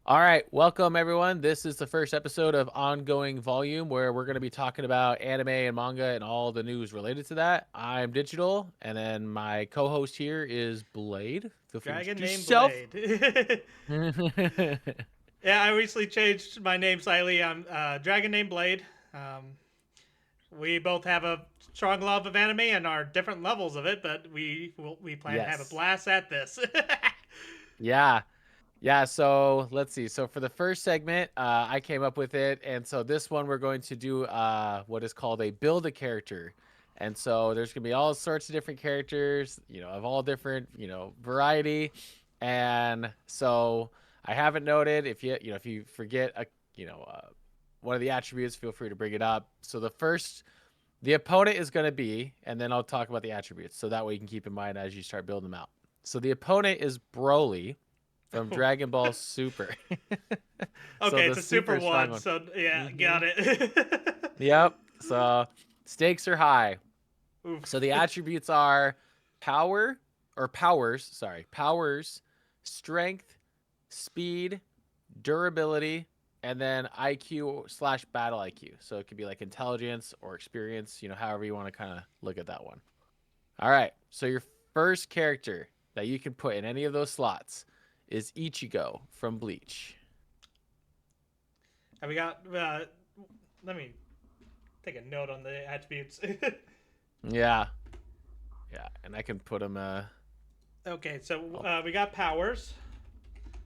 All right, welcome everyone. This is the first episode of Ongoing Volume where we're going to be talking about anime and manga and all the news related to that. I'm Digital, and then my co-host here is Blade. Feel free to Dragon introduce named yourself. Blade. Yeah, I recently changed my name slightly. I'm Dragon named Blade. Um, we both have a strong love of anime and our different levels of it, but we plan to have a Yes. blast at this. Yeah. Yeah, so let's see. So for the first segment, I came up with it, and so this one we're going to do what is called a build a character. And so there's gonna be all sorts of different characters, of all different, variety. And so I haven't noted if you forget one of the attributes, feel free to bring it up. So the opponent is gonna be, and then I'll talk about the attributes, so that way you can keep in mind as you start building them out. So the opponent is Broly from Dragon Ball Super. So Okay, the it's a super super strong one, one. so yeah, Hmm. got it. Yep. So stakes are high. So Oof. the attributes are power or powers, strength, speed, durability, and then IQ/battle IQ. So it could be like intelligence or experience, however you want to kind of look at that one. All right. So your first character that you can put in any of those slots is Ichigo from Bleach. And we got. Let me take a note on the attributes. Yeah. Yeah. And I can put him Okay, so oh, we got powers.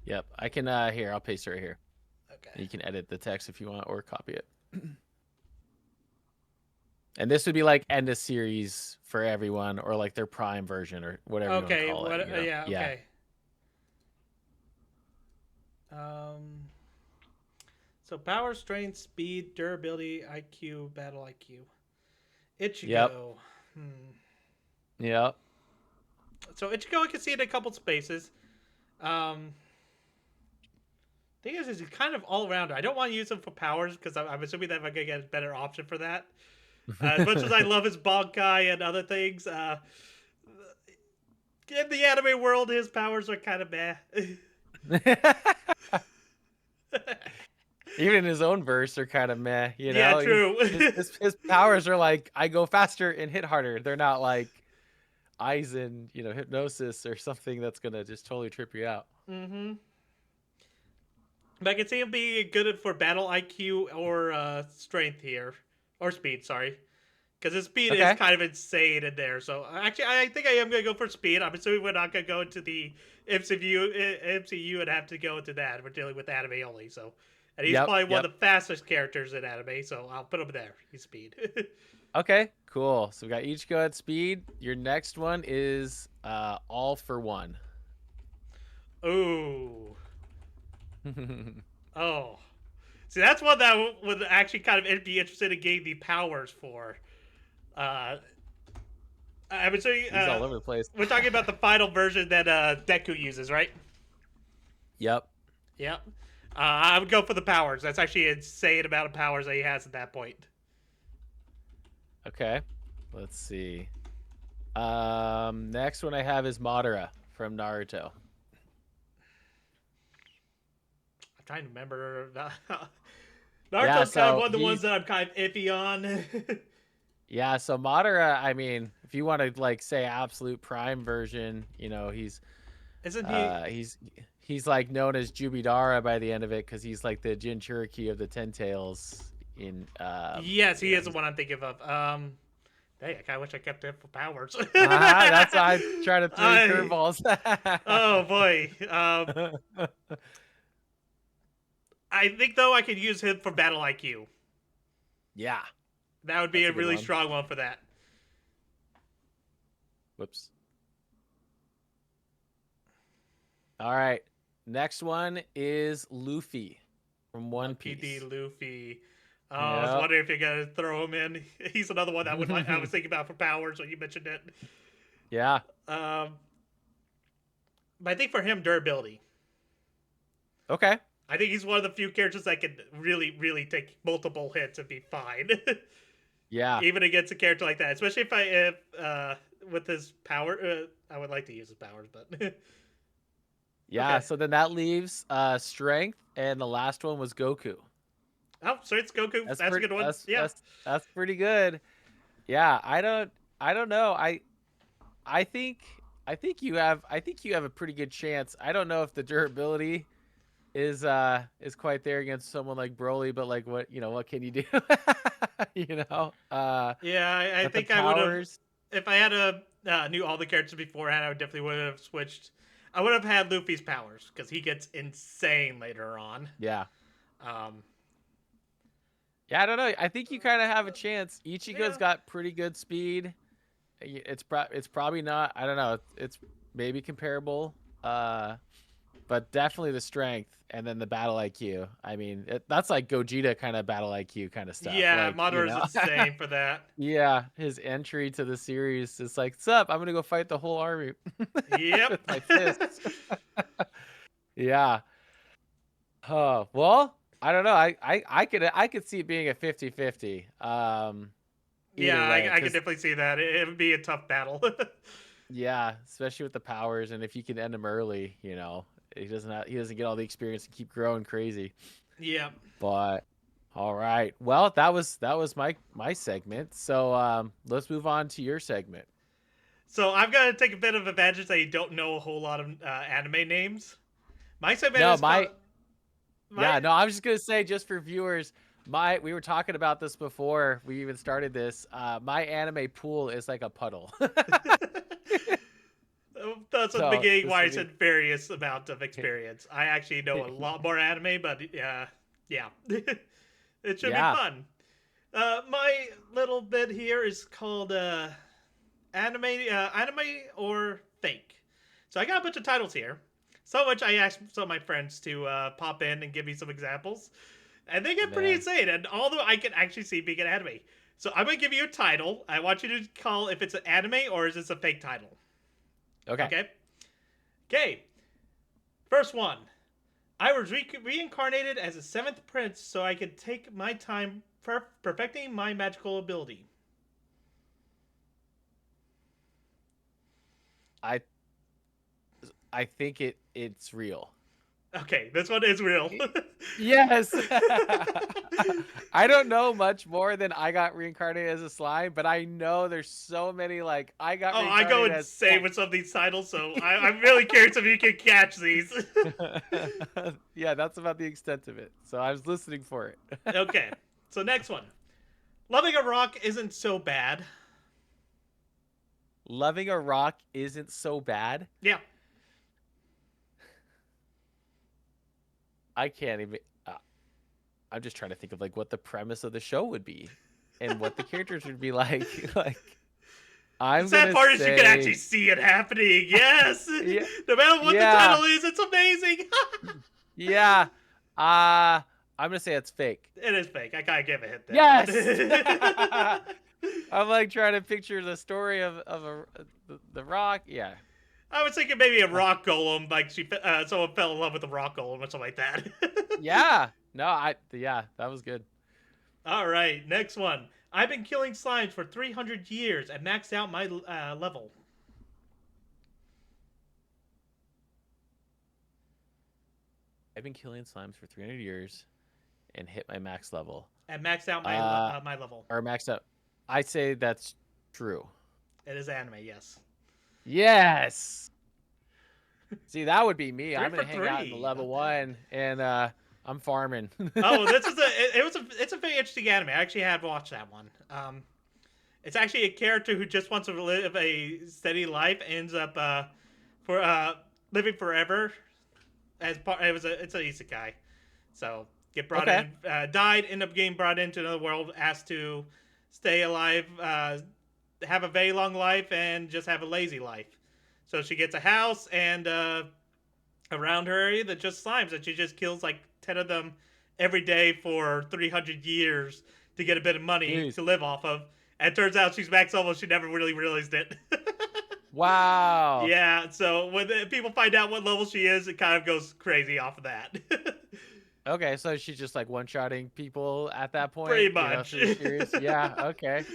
yep. I can here, I'll paste it right here. Okay. You can edit the text if you want or copy it. And this would be like end of series for everyone or like their prime version or whatever you want to Okay. call it, What? Yeah. Yeah. Okay. Um. So power, strength, speed, durability, IQ, battle IQ. Yep. Ichigo. Hmm. Yep. So Ichigo, I can see it in a couple spaces. Um. Thing is he's kind of all around. I don't want to use him for powers because I'm assuming that I'm gonna get a better option for that. As much as I love his Bonkai and other things, in the anime world, his powers are kind of meh. Even his own verse are kind of meh, Yeah, true. his powers are like I go faster and hit harder. They're not like eyes and hypnosis or something that's gonna just totally trip you out. Mm-hmm. But I can see him being good for battle IQ or strength here, or speed. Sorry, because his speed is Okay. kind of insane in there. So actually, I think I am gonna go for speed. I'm assuming we're not gonna go into the MCU and have to go into that. We're dealing with anime only. So, and he's Yep. probably one Yep. of the fastest characters in anime. So I'll put him there. He's speed. Okay. Cool. So we got each go at speed. Your next one is all for one. Ooh. Oh. See, that's one that would actually kind of be interested in getting the powers for. Uh, I would say He's all over the place. we're talking about the final version that Deku uses, right? Yep. Yep. I would go for the powers. That's actually an insane amount of powers that he has at that point. Okay. Let's see. Next one I have is Madara from Naruto. I'm trying to remember. Yeah, Naruto's kind of so one of the ones he's that I'm kind of iffy on. yeah, so Madara, I mean, if you want to like say absolute prime version, Isn't he? uh he's he's like known as Jubidara by the end of it because he's like the Jinchuriki of the Ten Tails in Yes, he is the he's one I'm thinking of. Hey, I kind of wish I kept him for powers. that's why I'm trying to throw you I, curveballs. oh boy. I think though I could use him for battle IQ. Yeah, That would be that's a a good really one. strong one for that. Whoops. All right. Next one is Luffy from One Monkey D. Piece. Luffy. Oh, I was Yep. wondering if you're gonna throw him in. He's another one I was thinking about for powers when you mentioned it. Yeah. Um, but I think for him durability. Okay. I think he's one of the few characters that can really, really take multiple hits and be fine, Yeah. even against a character like that. Especially if with his power, I would like to use his powers, but Yeah, Okay. so then that leaves strength, and the last one was Goku. Oh, so it's Goku. That's That's a pretty good one. that's Yeah. that's that's pretty good. Yeah, I don't know. I think I think you have a pretty good chance. I don't know if the durability is quite there against someone like Broly, but like what can you do? you know? Yeah, I But the think I would have powers, if I had a knew all the characters beforehand. I would definitely would have switched. I would have had Luffy's powers because he gets insane later on. yeah. Um, Yeah, I don't know. I think you kind of have a chance. Ichigo's yeah, got pretty good speed. It's probably not. I don't know. It's maybe comparable. Uh, but definitely the strength and then the battle IQ. I mean, that's like Gogeta kind of battle IQ kind of stuff. yeah, Like Madara is insane for that. yeah, his entry to the series is like, "Sup? I'm gonna go fight the whole army Yep. with my fists." Yeah. Well, I don't know. I could see it being a 50-50. Yeah, Either way, I could because definitely see that. It would be a tough battle. yeah, especially with the powers, and if you can end him early, he doesn't get all the experience and keep growing crazy. Yeah. But all right, well, that was my segment. So let's move on to your segment. So I've got to take a bit of advantage that you don't know a whole lot of anime names. My segment No, is called my my. yeah, no, I was just gonna say just for viewers, we were talking about this before we even started this. My anime pool is like a puddle. That's at the So beginning this why I will be said various amount of experience. I actually know a lot more anime, but yeah, it should be yeah. fun. My little bit here is called anime or fake. So I got a bunch of titles here. So much I asked some of my friends to pop in and give me some examples, and they get pretty Man. insane. And although I can actually see being an anime, so I'm gonna give you a title. I want you to call if it's an anime or is this a fake title. Okay. Okay. Okay. First one. I was reincarnated as a seventh prince so I could take my time perfecting my magical ability. I I think it's real. Okay, this one is real. Yes. I don't know much more than I got reincarnated as a slime, but I know there's so many like I got Oh, I go reincarnated as insane with some of these titles, so I'm really curious if you can catch these. yeah, that's about the extent of it. So I was listening for it. Okay, so next one. Loving a rock isn't so bad. Loving a rock isn't so bad. Yeah. I can't even. I'm just trying to think of like what the premise of the show would be, and what the characters would be like. Like The I'm sad gonna part is you can actually say, see it happening. Yes. yeah, No matter what the yeah, title is, it's amazing. yeah. I'm gonna say it's fake. It is fake. I gotta give a hit there, but Yes. I'm like trying to picture the story of the rock. Yeah. I was thinking maybe a Uh, rock golem, like someone fell in love with a rock golem or something like that. yeah. No, yeah, that was good. All right, next one. I've been killing slimes for 300 years and maxed out my level. I've been killing slimes for 300 years and hit my max level. And maxed out Uh, my level. or maxed out. I say that's true. It is anime, yes. Yes. See, that would be me. Three I'm for gonna hang out in the three. level Not bad. one, and I'm farming. Oh, this is it's a very interesting anime. I actually had watched that one. It's actually a character who just wants to live a steady life, ends up for living forever. As part, it's an isekai, so get brought Okay. in, died, end up getting brought into another world, asked to stay alive, have a very long life, and just have a lazy life. So she gets a house and around her area that just slimes, and she just kills like 10 of them every day for 300 years to get a bit of money Jeez. to live off of. And it turns out she's max level. She never really realized it. Wow. Yeah, so when people find out what level she is, it kind of goes crazy off of that. Okay, so she's just like one-shotting people at that Pretty point, much. through the series. Yeah. Okay.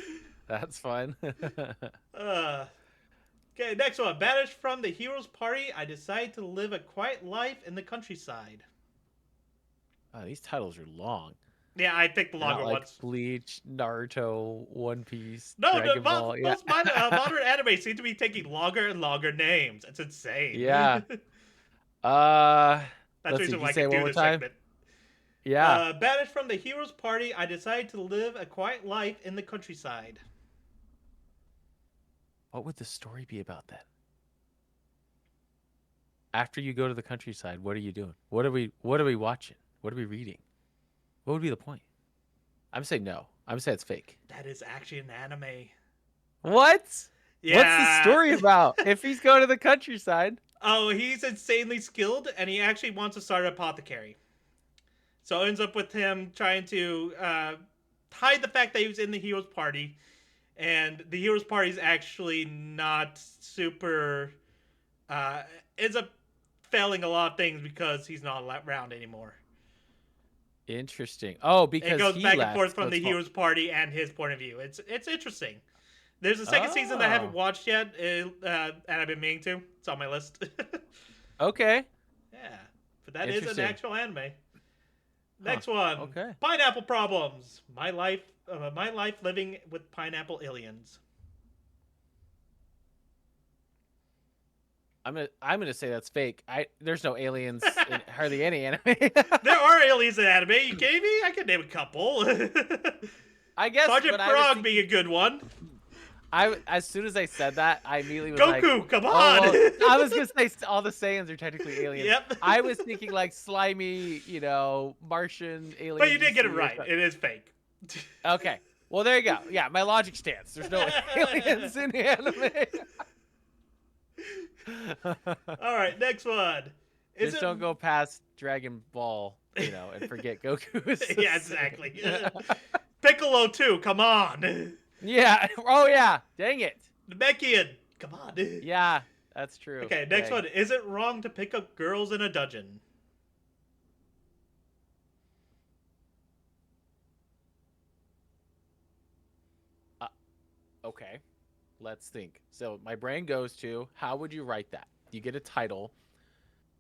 That's fun. uh, Okay, next one. Banished from the hero's party, I decide to live a quiet life in the countryside. Oh, these titles are long. Yeah, I picked the They're not longer like ones. Bleach, Naruto, One Piece, No, Dragon Ball. Yeah. most modern anime seem to be taking longer and longer names. It's insane. Yeah. Uh, That's the let's see. reason Can you why I say it could one do more this time? segment. Yeah. Banished from the hero's party, I decide to live a quiet life in the countryside. What would the story be about then? After you go to the countryside, what are you doing? What are we watching? What are we reading? What would be the point? I'm saying no. I'm saying it's fake. That is actually an anime. What? What's the Yeah. story about? If he's going to the countryside. Oh, he's insanely skilled, and he actually wants to start an apothecary. So it ends up with him trying to hide the fact that he was in the hero's party, and the hero's party is actually not super. Uh, ends up failing a lot of things because he's not around anymore. Interesting. Oh, It because goes he back and forth left. So from it's the called. hero's party and his point of view. It's interesting. There's a second season that I haven't Oh. watched yet, and I've been meaning to. It's on my list. Okay. Yeah, but that is an Interesting. actual anime. Huh. Next one, Okay. pineapple problems. My life living with pineapple aliens. I'm gonna say that's fake. There's no aliens in hardly any anime. There are aliens in anime. You kidding me? I could name a couple. I guess, Sergeant but I was Frog being a thinking. good one. As soon as I said that, I immediately was like, Goku, come "Oh on. well." I was gonna say all the Saiyans are technically aliens. Yep. I was thinking like slimy, Martian But aliens you you did get it see or right. something. It is fake. Okay. Well, there you go. Yeah, my logic stands. There's no aliens in anime. All right, next one. Is Just it? don't go past Dragon Ball, and forget Goku is the Yeah, same. exactly. Piccolo too. Come on. Yeah. Oh yeah. Dang it. Namekian. Come on. Yeah, that's true. Okay, next Dang. one. Is it wrong to pick up girls in a dungeon? Uh, okay. Let's think. So my brain goes to how would you write that? You get a title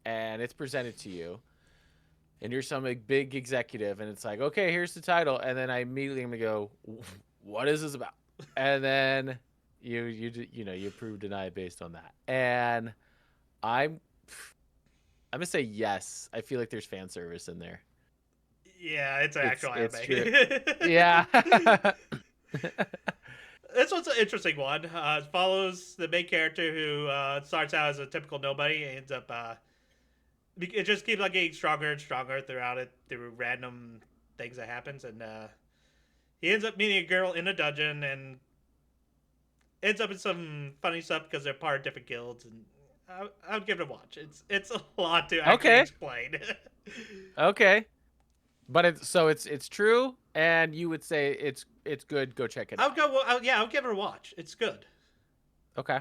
and it's presented to you, and you're some big executive, and it's like, okay, here's the title, and then I immediately am gonna go, what is this about? And then you approve deny based on that, and I'm I'm gonna say yes. I feel like there's fan service in there. Yeah, it's an It's actual it's true. anime. Yeah. This one's an interesting one. It follows the main character who starts out as a typical nobody and ends up. It just keeps getting stronger and stronger throughout it through random things that happens, and he ends up meeting a girl in a dungeon and ends up in some funny stuff because they're part of different guilds. And I would give it a watch. It's a lot to actually Okay. explain. Okay. But it's true, and you would say it's good. Go check it I would out. go. Well, yeah, I would give it a watch. It's good. Okay.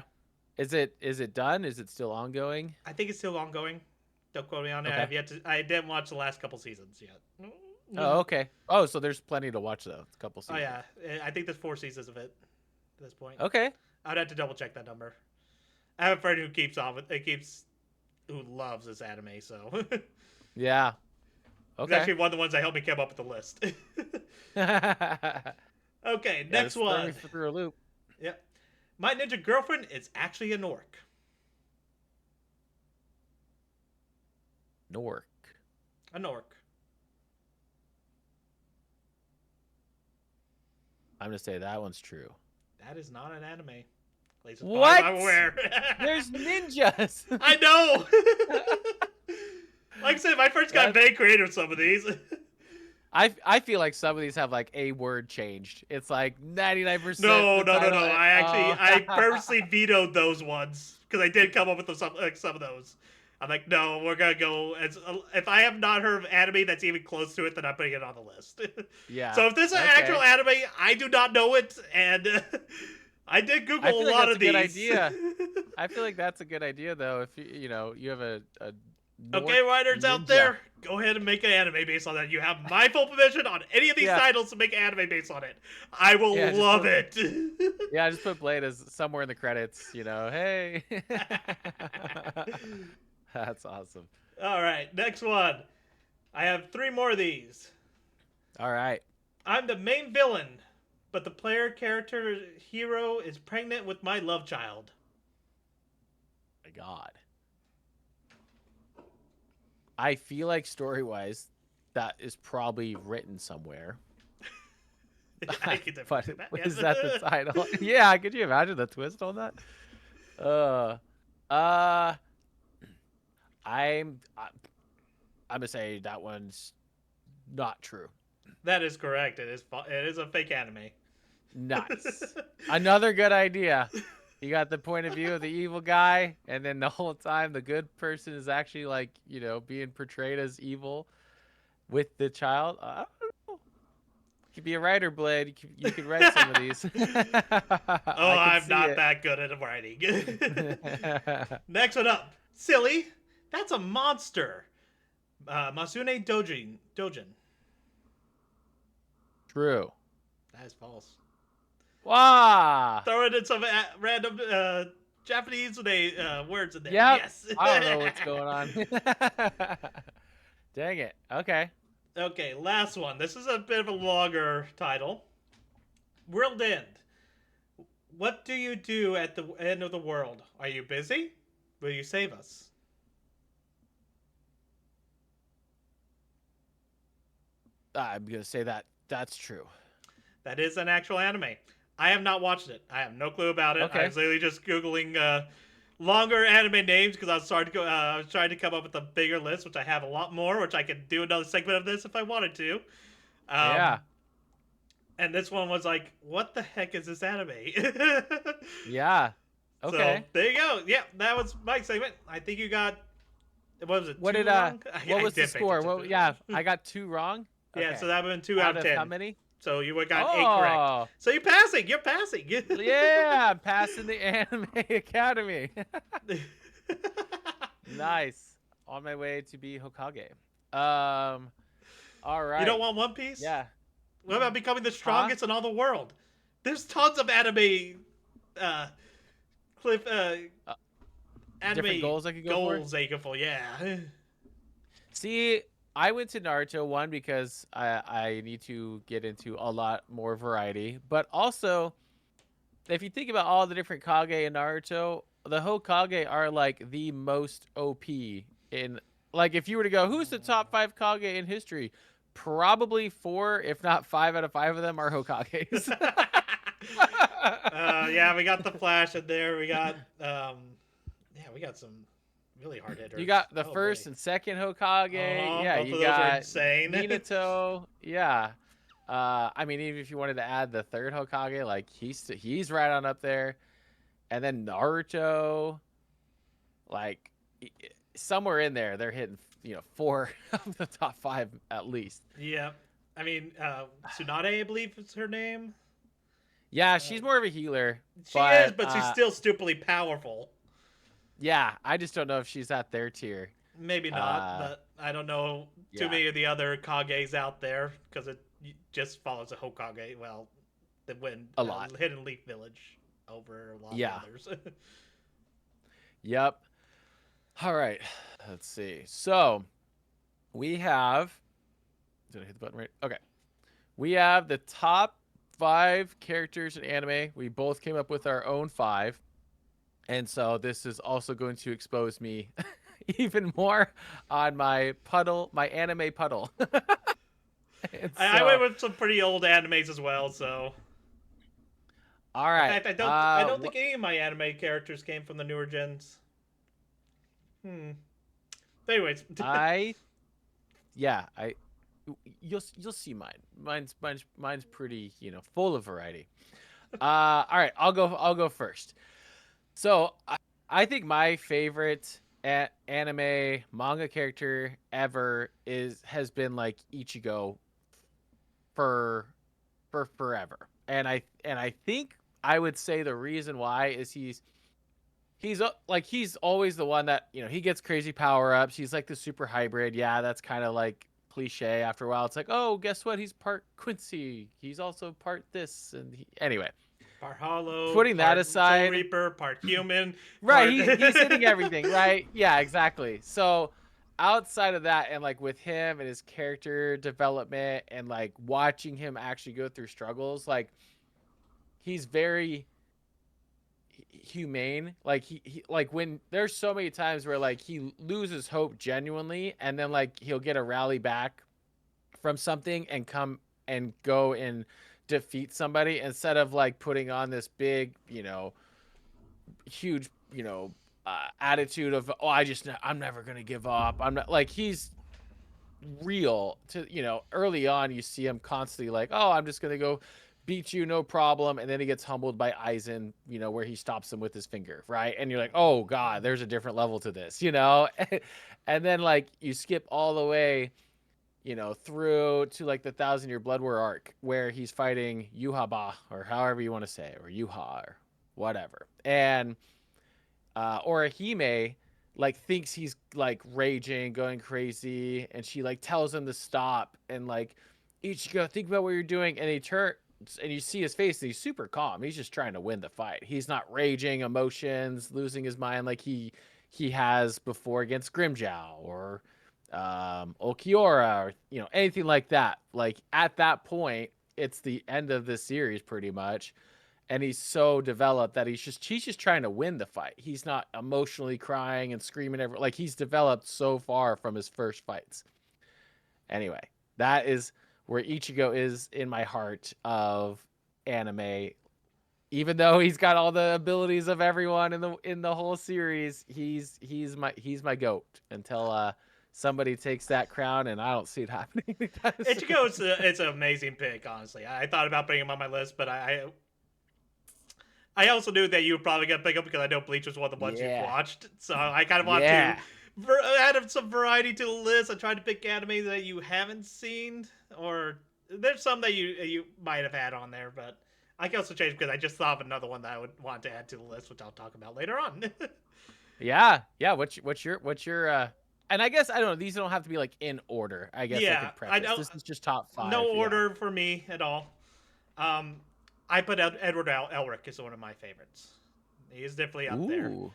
Is it done? Is it still ongoing? I think it's still ongoing. Don't quote me on it. Okay. I've yet to. I didn't watch the last couple seasons yet. Oh, okay. Oh, so there's plenty to watch though. It's a couple Oh seasons. yeah, I think there's 4 seasons of it at this point. Okay. I'd have to double check that number. I have a friend who keeps on with it. Who loves this anime. So it's Yeah. Okay. actually one of the ones that helped me come up with the list. Yeah, Okay, next this threw me one. through a loop. Yep. My ninja girlfriend is actually an orc. Nork. An orc. I'm gonna say that one's true. That is not an anime. At least as far as What? I'm aware. There's ninjas. I know. Like I said, my first got That's- vague creative some of these. I feel like some of these have like a word changed. It's like 99%. No. the title- I purposely vetoed those ones because I did come up with some of those. I'm like, no, we're gonna go. If I have not heard of anime that's even close to it, then I'm putting it on the list. Yeah. So if this is an Okay. actual anime, I do not know it, and I did Google I feel a like lot that's of a good these. idea. I feel like that's a good idea though. If you have a Okay, North writers out Ninja. there, go ahead and make an anime based on that. You have my full permission on any of these Yeah, titles to make an anime based on it. I yeah. will Just love put it. yeah, just put Blade as somewhere in the credits. Hey. That's awesome. All right, next one. I have three more of these. All right. I'm the main villain, but the player character hero is pregnant with my love child. My God. I feel like story wise, that is probably written somewhere. I can definitely But see that. is that the Yes. title? Yeah, could you imagine the twist on that? Uh, uh, I'm I- I'm gonna say that one's not true. That is correct. It is a fake anime. Nice. Another good idea. You got the point of view of the evil guy, and then the whole time the good person is actually like, being portrayed as evil with the child. I don't know. You could be a writer, Blade. You could write some of these. Oh, I could I'm see not it. that good at writing. Next one up. Silly. That's a monster. Masune Dojin. True. That is false. Wow. Throw in some random Japanese words in there. Yep. Yes. I don't know what's going on. Dang it. Okay. Okay, last one. This is a bit of a longer title. World End. What do you do at the end of the world? Are you busy? Will you save us? I'm gonna say that's true. That is an actual anime. I have not watched it. I have no clue about it. I Okay. was literally just googling longer anime names because I was trying to come up with a bigger list, which I have a lot more, which I could do another segment of this if I wanted to. Yeah. Um, and this one was like, what the heck is this anime? Yeah. So Okay. there you go. Yeah, that was my segment. I think you got what was it, What two did wrong? what I was the did pay score? attention What yeah, to it. I got two wrong. Yeah, so Okay. that would have been two out Out of of how 10. many? So you would have got eight correct. Oh, So you're passing. You're passing. yeah, I'm passing the Anime Academy. Nice. On my way to be Hokage. All You don't right. want One Piece? Yeah. What about becoming the Huh? strongest in all the world? There's tons of uh, cliff, Uh, different anime goals I could go for? goals they can for. Yeah. See, I went to Naruto one because I need to get into a lot more variety, but also if you think about all the different Kage in Naruto, the Hokage are like the most OP in like if you were to go, who's the top 5 Kage in history? Probably 4, if not 5 out of 5 of them are Hokages. Yeah, we got the Flash in there. Yeah, we got some really hard You hitters. got the Oh boy. first and second Hokage. Yeah, Both you of those are got insane. Minato. Yeah. I mean, even if you wanted to add the third Hokage, like he's right on up there. And then Naruto, like somewhere in there, they're hitting 4 of the top 5 at least. Yeah, I mean, Tsunade, I believe is her name. Yeah, Uh, she's more of a healer, she is, but but she's still stupidly powerful. yeah, I just don't know if she's at their tier. Maybe not, Uh, but I don't know too yeah, many of the other Kages out there because it just follows a Hokage. Well, the Wind a lot. Hidden Leaf Village over a lot of Yeah. others. Yep. All right. Let's see. So we have. Did I hit the button right? Okay. We have the top 5 characters in anime. We both came up with our own 5. And so this is also going to expose me even more on my anime puddle. And I went so, with some pretty old animes as well, so all in right. fact, I don't think any of my anime characters came from the newer gens. Hmm. But anyways, I yeah, you'll see mine. Mine's pretty, full of variety. All right, I'll go first. So, I think my favorite anime manga character ever has been like Ichigo for forever. And I think I would say the reason why is like he's always the one that he gets crazy power ups. He's like the super hybrid. Yeah, that's kind of like cliche. After a while, it's like, oh, guess what? He's part Quincy. He's also part this. And anyway, Part hollow, putting that part soul aside, reaper, part human, right? part. He's hitting everything, right? Yeah, exactly. So outside of that, and like with him and his character development, and like watching him actually go through struggles, like he's very humane. Like he like when there's so many times where like he loses hope genuinely, and then like he'll get a rally back from something and come and go and defeat somebody, instead of like putting on this big huge attitude of, oh, I'm never gonna give up. I'm not, like, he's real to, early on you see him constantly like, oh, I'm just gonna go beat you, no problem. And then he gets humbled by Aizen, where he stops him with his finger, right? And you're like, oh god, there's a different level to this. And then like you skip all the way, through to like the Thousand Year Blood War arc, where he's fighting Yuhaba, or however you want to say it, or Yuha, or whatever. And Orihime like thinks he's like raging, going crazy, and she like tells him to stop, and like, Ichigo, think about what you're doing. And he turns and you see his face, and he's super calm. He's just trying to win the fight. He's not raging, emotions, losing his mind like he has before against Grimjow, or Okiora, or anything like that. Like at that point, it's the end of the series pretty much, and he's so developed that he's just trying to win the fight. He's not emotionally crying and screaming like, he's developed so far from his first fights. Anyway, that is where Ichigo is in my heart of anime. Even though he's got all the abilities of everyone in the whole series, he's my goat until somebody takes that crown, and I don't see it happening anytime soon. Ichigo, it's an amazing pick. Honestly, I thought about putting him on my list, but I also knew that you were probably gonna pick up because I know Bleach was one of the ones you've Yeah. watched. So I kind of want to Yeah. add some variety to the list. I tried to pick anime that you haven't seen, or there's some that you might have had on there, but I can also change because I just thought of another one that I would want to add to the list, which I'll talk about later on. Yeah, yeah. What's your and I guess I don't know, these don't have to be like in order. I guess I Yeah, could I preface. don't. This is just top No 5. Yeah. order for me at all. Um, I put Edward Elric as one of my favorites. He is definitely up there. Ooh.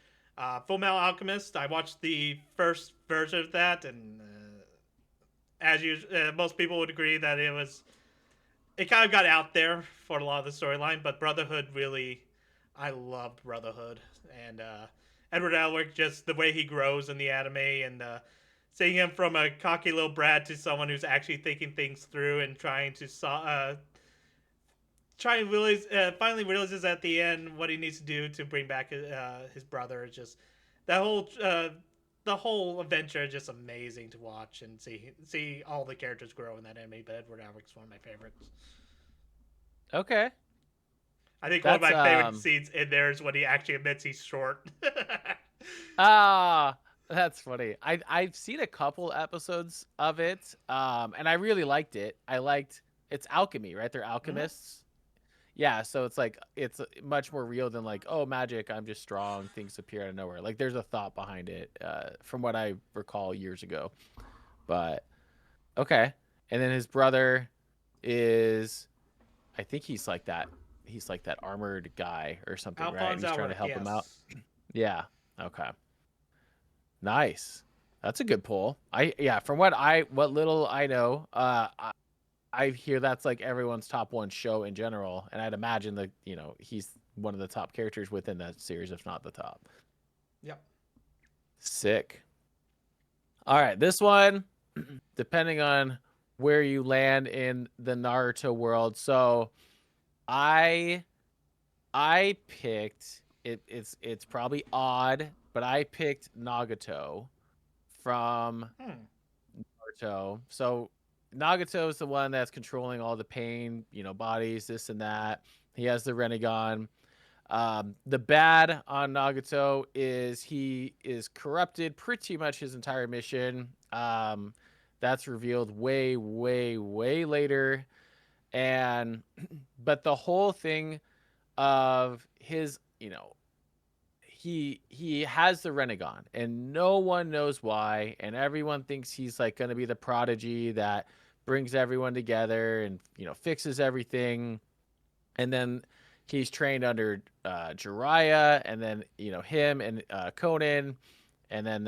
Full Metal Alchemist. I watched the first version of that, and as you, most people would agree that it kind of got out there for a lot of the storyline. But Brotherhood really, I loved Brotherhood, and Edward Elric, just the way he grows in the anime, and seeing him from a cocky little brat to someone who's actually thinking things through and trying to try and realize, finally realizes at the end what he needs to do to bring back his brother. It's just that the whole adventure is just amazing to watch and see all the characters grow in that anime. But Edward Elric's one of my favorites. Okay. I think one of That's my favorite scenes in there is when he actually admits he's short. ah that's funny. I've seen a couple episodes of it, and I really liked it. I liked It's alchemy, right? They're Mm-hmm. alchemists. Yeah, so it's like it's much more real than like, oh, magic, I'm just strong, things appear out of nowhere. Like there's a thought behind it, from what I recall years ago. But okay. And then his brother is, I think he's like that armored guy or something, right? And Alphonse he's trying to Elric, help him out. yes. Yeah. Okay. Nice. That's a good pull. Yeah, from what little I know, I hear that's like everyone's top one show in general, and I'd imagine that, he's one of the top characters within that series, if not the top. Yep. Sick. All right, this one, depending on where you land in the Naruto world. So I I picked it's probably odd, but I picked Nagato from Hmm. Naruto. So Nagato is the one that's controlling all the pain, bodies, this and that. He has the Renegon. The bad on Nagato is he is corrupted pretty much his entire mission. That's revealed way, way, way later. And but the whole thing of his, he has the Renegon, and no one knows why, and everyone thinks he's like going to be the prodigy that brings everyone together and fixes everything. And then he's trained under Jiraiya, and then him and Conan, and then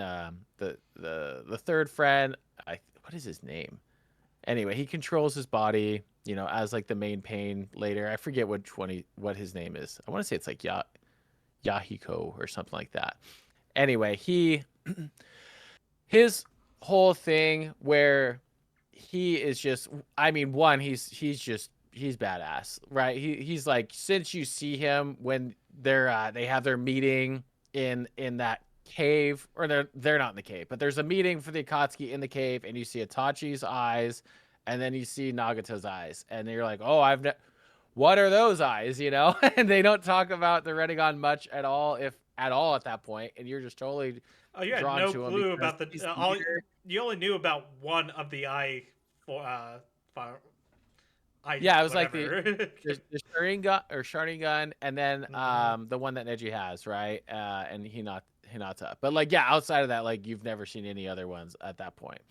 the third friend. What is his name? Anyway, he controls his body, as like the main pain later. I forget what his name is. I want to say it's like Yahiko or something like that. Anyway, his whole thing where he is just, I mean, one, he's badass, right? He's like, since you see him when they have their meeting in that cave, or they're not in the cave, but there's a meeting for the Akatsuki in the cave, and you see Itachi's eyes, and then you see Nagato's eyes, and you're like, oh, what are those eyes, And they don't talk about the Renegon much at all, if at all, at that point, and you're just totally Oh, you had drawn no to him clue because about the he's all. leader. You only knew about one of the eye for eye Yeah, it was like whatever. the Sharingan, and then hmm the one that Neji has, right? And Hinata. But like, yeah, outside of that, like, you've never seen any other ones at that point.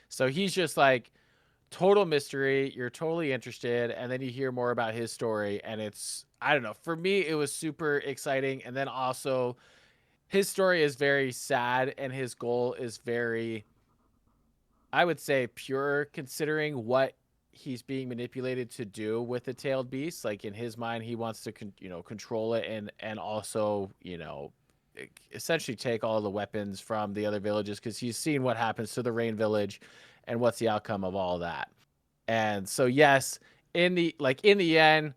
So he's just like total mystery. You're totally interested, and then you hear more about his story, and it's, I don't know. For me, it was super exciting, and then also his story is very sad, and his goal is very, I would say, pure, considering what he's being manipulated to do with the tailed beast. Like, in his mind, he wants to control it, and also essentially take all the weapons from the other villages, because he's seen what happens to the Rain Village and what's the outcome of all that. And so, yes, in the end,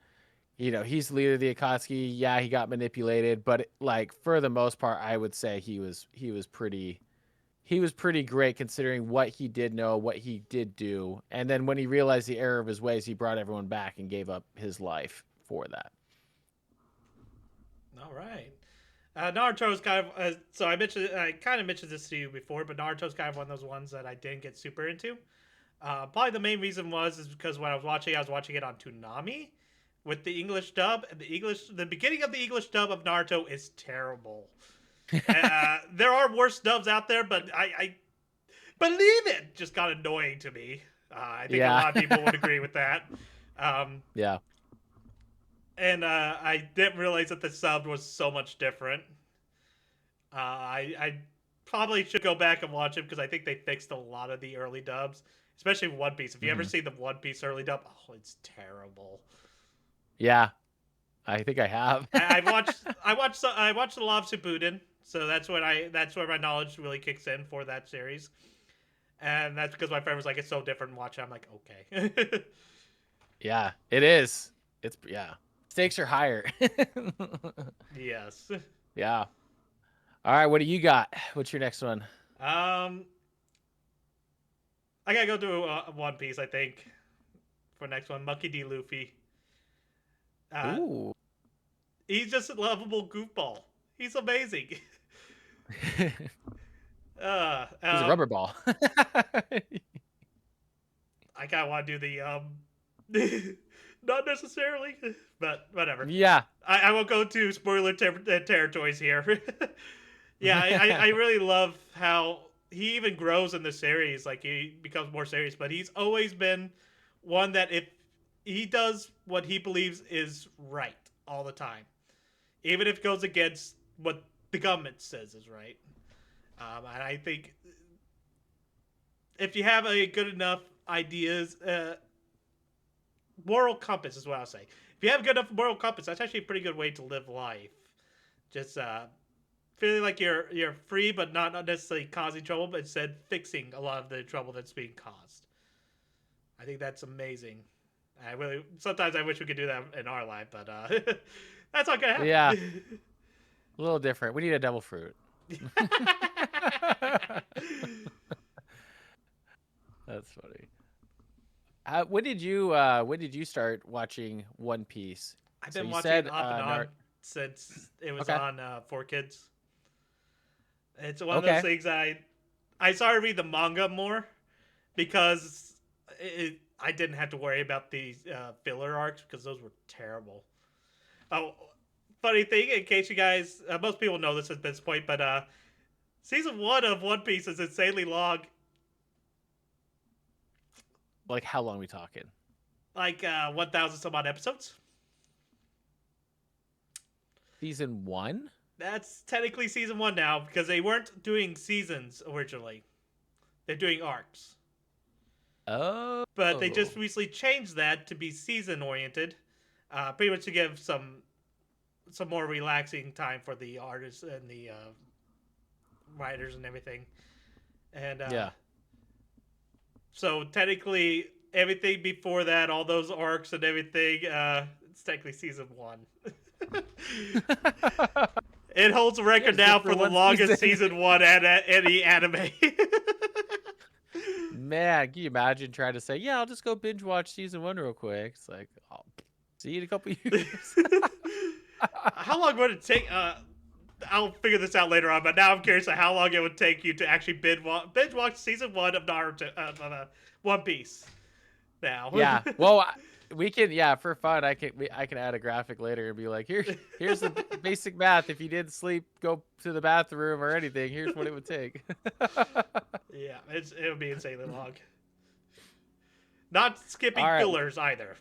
he's the leader of the Akatsuki. Yeah, he got manipulated, but like, for the most part, I would say he was pretty great, considering what he did know, what he did do. And then when he realized the error of his ways, he brought everyone back and gave up his life for that. All right. Naruto's kind of I kind of mentioned this to you before, but Naruto's kind of one of those ones that I didn't get super into. Probably the main reason is because when I was watching it on Toonami with the English dub, and the beginning of the English dub of Naruto is terrible. There are worse dubs out there, but I believe it just got annoying to me. I think a Yeah. lot of people would agree with that. Um, Yeah. and I didn't realize that the sub was so much different. I probably should go back and watch it because I think they fixed a lot of the early dubs, especially One Piece. If you ever Hmm. see the One Piece early dub, oh, it's terrible. Yeah. I think I have. I watched a lot of Shippuden, so that's where my knowledge really kicks in for that series, and that's because my friend was like, "It's so different." Watch it. I'm like, okay. Yeah, it is. Yeah. Stakes are higher. Yes. Yeah. All right. What do you got? What's your next one? Um, I gotta go to One Piece. I think for next one, Monkey D. Luffy. Uh, Ooh. he's just a lovable goofball. He's amazing. Uh, He's a um, rubber ball. I kind of want to do the not necessarily, but whatever. Yeah. I won't go to territories here. Yeah, I really love how he even grows in the series. Like, he becomes more serious, but he's always been one that if he does what he believes is right all the time, even if it goes against what the government says is right. And I think if you have a good enough ideas, moral compass is what I'll say. If you have a good enough moral compass, that's actually a pretty good way to live life. Just feeling like you're free, but not necessarily causing trouble, but instead fixing a lot of the trouble that's being caused. I think that's amazing. I really sometimes I wish we could do that in our life, but that's not gonna Yeah. happen. A little different. We need a devil fruit. That's funny. When did you start watching One Piece? I've So been you watching it said off and on since it was Okay. on 4 Kids. It's one of those Okay. things I started to read the manga more because I didn't have to worry about the filler arcs because those were terrible. Oh, funny thing, in case you guys, most people know this at this point, but season 1 of One Piece is insanely long. Like, how long are we talking? Like 1,000 some odd episodes. Season 1? That's technically season 1 now because they weren't doing seasons originally. They're doing arcs. But they just Oh. recently changed that to be season oriented, pretty much to give some more relaxing time for the artists and the writers and everything. And Yeah. so technically, everything before that, all those arcs and everything, it's technically season 1. It holds a Yeah, record just go now for for the one longest season. season 1 at any anime. Man, can you imagine trying to say, yeah, I'll just go binge watch season 1 real quick? It's like, I'll see you in a couple years. How long would it take? I'll figure this out later on, but now I'm curious how long it would take you to actually binge watch season 1 of Naruto, One Piece. Now, Yeah. Well, we can. Yeah, for fun, I can add a graphic later and be like, here's the basic math. If you didn't sleep, go to the bathroom or anything. Here's what it would take. yeah, it would be insanely long. Not All skipping right. fillers either,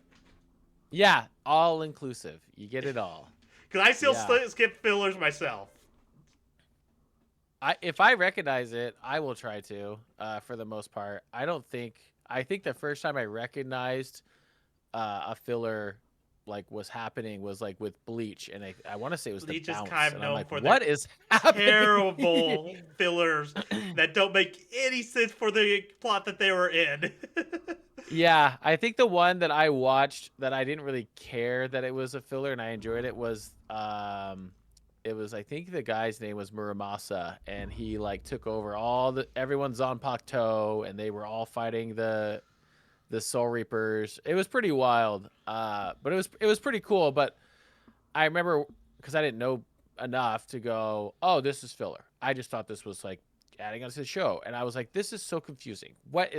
Yeah, all inclusive. You get it all. because I still Yeah. skip fillers myself. If I recognize it, I will try to. For the most part, I don't think. I think the first time I recognized a filler like was happening was like with Bleach, and I want to say it was the Bleach is bounce, kind of and I'm known like, for their what is happening? terrible fillers that don't make any sense for the plot that they were in. Yeah, I think the one that I watched that I didn't really care that it was a filler and I enjoyed it was I think the guy's name was Muramasa, and he like took over everyone's on Pakuto, and they were all fighting the Soul Reapers. It was pretty wild. But it was pretty cool, but I remember because I didn't know enough to go, "Oh, this is filler." I just thought this was like adding on to the show, and I was like, "This is so confusing. What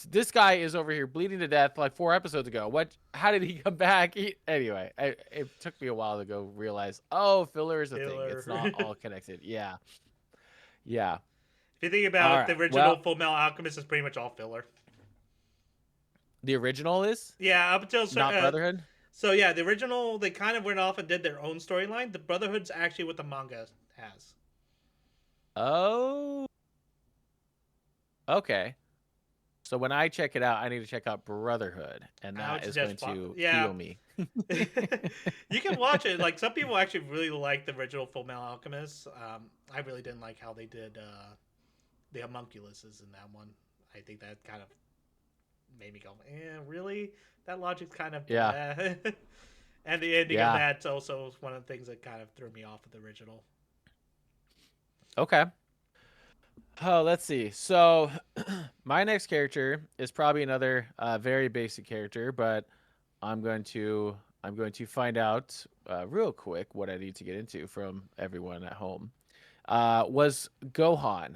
this guy is over here bleeding to death like 4 episodes ago. What? How did he come back?" Anyway, it took me a while to go realize. Oh, filler is a thing. It's Filler. not all connected. Yeah, yeah. If you think All about it, the right. original Well, Full Metal Alchemist is pretty much all filler. the original is Yeah, up until not Brotherhood. so yeah, the original they kind of went off and did their own storyline. The Brotherhood's actually what the manga has. Oh, okay. So when I check it out, I need to check out Brotherhood, and I would that is going suggest, to yeah, heal me. you can watch it. Like some people actually really like the original Full Metal Alchemist. I really didn't like how they did the homunculuses in that one. I think that kind of made me go, really? That logic's kind of Yeah, blah. And the ending of yeah. that also was one of the things that kind of threw me off of the original. Okay. Oh, let's see. So my next character is probably another very basic character, but I'm going to find out real quick what I need to get into from everyone at home. Was Gohan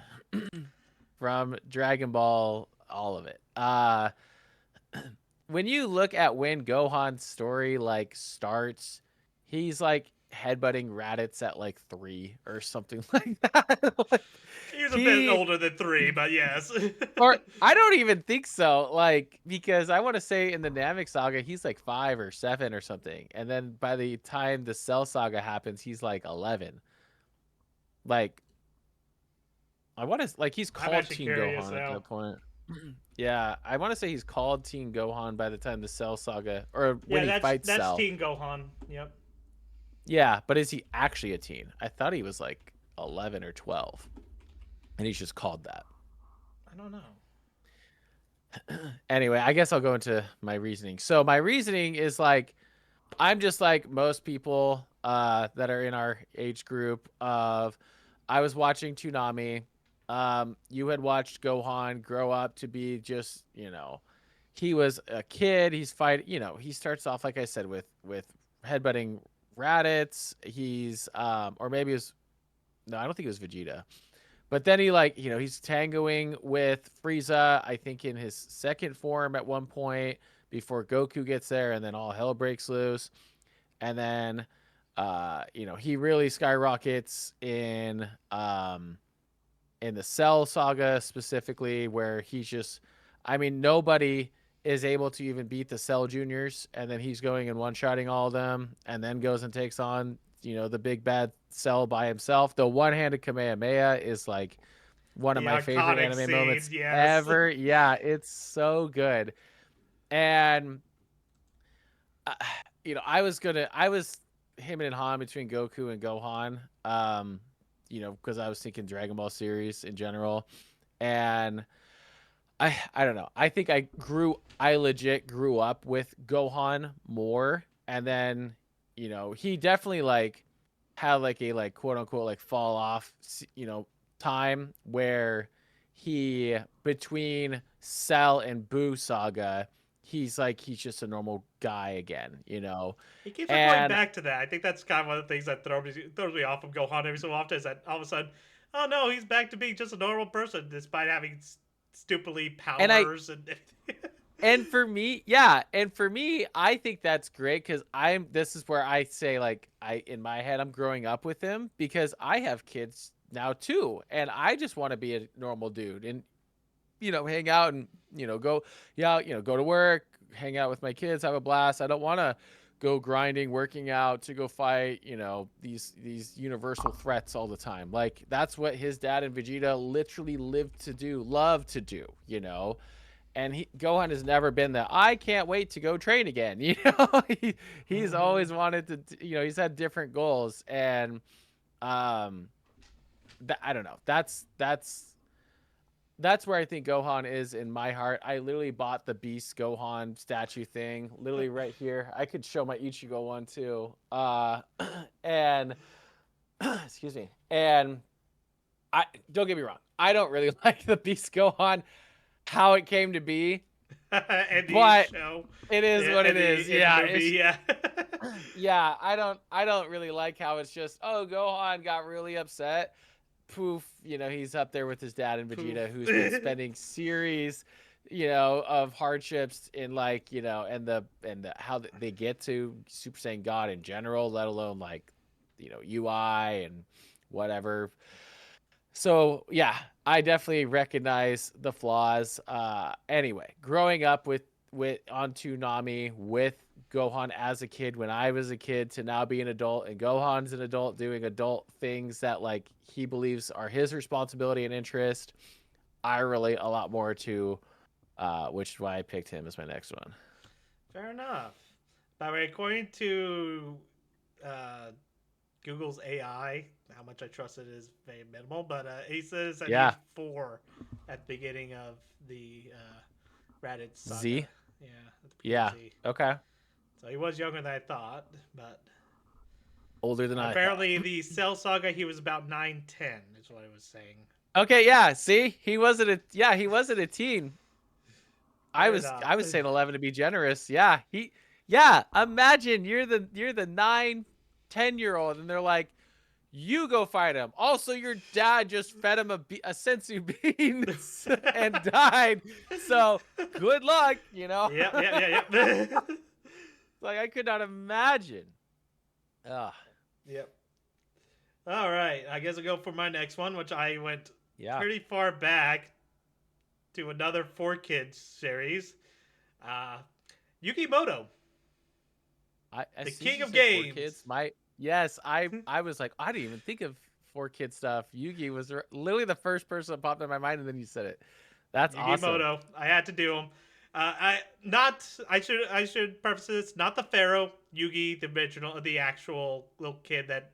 from Dragon Ball, all of it. When you look at when Gohan's story like starts, he's like headbutting Raditz at like 3 or something like that. Like, He was a bit he older than 3, but yes. or I don't even think so. Like, because I want to say in the Namek saga, he's like 5 or 7 or something. And then by the time the Cell saga happens, he's like 11. Like, I want to, like, he's I'm called actually Teen curious Gohan at now. that point. Yeah, I want to say he's called Teen Gohan by the time the Cell saga, or when Yeah, he fights that's Cell. Teen Gohan. Yep. Yeah, but is he actually a teen? I thought he was like 11 or 12, and he's just called that. I don't know. Anyway, I guess I'll go into my reasoning. So my reasoning is like, I'm just like most people that are in our age group of I was watching Toonami. You had watched Gohan grow up to be just, he was a kid. He's fighting, he starts off like I said with headbutting Raditz. He's or maybe it was no, I don't think it was Vegeta. But then he like, he's tangoing with Frieza, I think in his second form at one point before Goku gets there, and then all hell breaks loose. and then he really skyrockets in the Cell saga specifically, where he's just, I mean, nobody is able to even beat the Cell Juniors, and then he's going and one shotting all of them, and then goes and takes on the big bad Cell by himself. The one handed Kamehameha is like one of The my favorite iconic anime scene, moments yes. ever. Yeah, it's so good. And uh, I was him and Han between Goku and Gohan. Because I was thinking Dragon Ball series in general, and I don't know. I legit grew up with Gohan more, and then he definitely like had like a like quote unquote like fall off time where he between Cell and Boo saga, he's just a normal guy again. He keeps on going And back to that. I think that's kind of one of the things that throws me off of Gohan every so often is that all of a sudden, oh no, he's back to being just a normal person despite having stupidly and I powers and everything. And for me, yeah, and for me, I think that's great because this is where I say like in my head I'm growing up with him because I have kids now too, and I just want to be a normal dude and hang out and go yeah go to work, hang out with my kids, have a blast. I don't want to go grinding, working out to go fight these universal threats all the time. Like that's what his dad and Vegeta literally lived to do, love to do. And Gohan has never been the I can't wait to go train again. He's Mm-hmm. always wanted to. He's had different goals, and um, I don't know. That's where I think Gohan is in my heart. I literally bought the Beast Gohan statue thing, literally right here. I could show my Ichigo one too. And excuse me. And I don't get me wrong. I don't really like the Beast Gohan how it came to be, And the but show, it is what and it is. the Yeah, movie, yeah. yeah. I don't really like how it's just Gohan got really upset. Poof, he's up there with his dad and Poof. Vegeta, who's been spending series, of hardships in like and the how they get to Super Saiyan God in general, let alone like UI and whatever. So yeah, I definitely recognize the flaws. Anyway, growing up with on Toonami with Gohan as a kid when I was a kid to now be an adult and Gohan's an adult doing adult things that like he believes are his responsibility and interest, I relate a lot more to, which is why I picked him as my next one. Fair enough. By the way, according to uh, Google's AI, how much I trust it is very minimal, but he says that he Yeah, is 4 at the beginning of the Raditz saga. Z. Yeah, at the beginning of Yeah. Z. Okay. So he was younger than I thought, but Older than I thought. apparently the Cell saga he was about 9, 10 is what I was saying. Okay, yeah. See, he wasn't a teen. I Fair was enough. I was saying 11 to be generous. Yeah, imagine you're the 9, 10-year-old and they're like, "You go fight him." Also, your dad just fed him a sensu beans and died. So, good luck. Yep, yep, yep, yep. Like I could not imagine. Ah, Yep. All right, I guess I'll go for my next one, which I went yeah. pretty far back to another 4 Kids series. Uh, Yukimoto, As the soon as king you of said 4 kids, games. yes, I was like, I didn't even think of 4 kid stuff. Yugi was literally the first person that popped in my mind, and then you said it. That's awesome. Yukimoto, I had to do him. I should preface this, not the Pharaoh Yugi, the original, the actual little kid that